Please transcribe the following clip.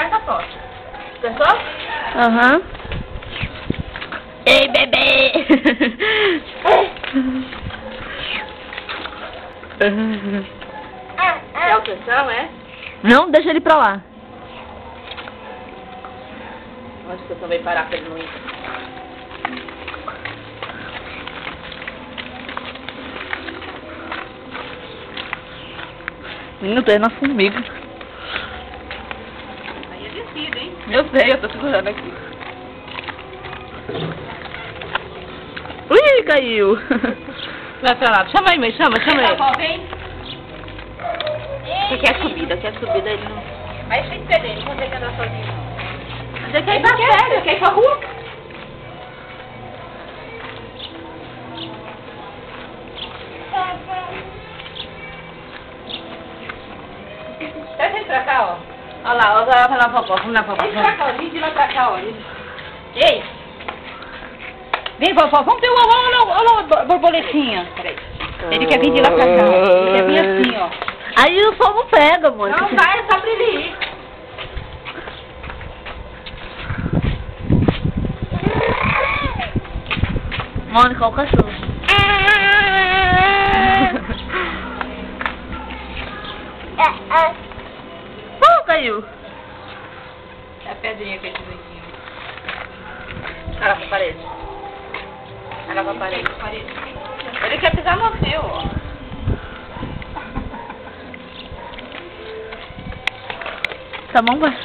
Essa foto. Gostou? Aham. Ei, bebê! É atenção, é? Não, deixa ele pra lá. Acho que eu também parar pra ele não ir. Menino, tu é nossa formiga. Aí é descido, hein? Eu sei, eu tô segurando aqui. Ui, caiu. Vai pra lá. Chama aí, mãe. Chama ele. Tá bom, vem. Você quer subida, ele não... Vai ser dele, não tem que andar sozinho. Você quer ir pra férias, quer ir pra rua? Traz ele pra cá, ó. Olha lá, vamos lá pra vovó, vamos lá pra Vem pra vovó. cá, ó. Vem de lá pra cá, ó. Ei! Vem, vovó, vamos ver olha a borboletinha. Peraí. Ele quer vir de lá pra cá, ó. Ele quer vir assim, ó. Aí o sol não pega, amor. Não vai, é só pra ele ir. Mônica, olha o cachorro. Caiu. É a pedrinha que ele tem aqui. Olha pra parede. Olha pra parede. Ele quer pisar no fio, ó. Tá bom, pai?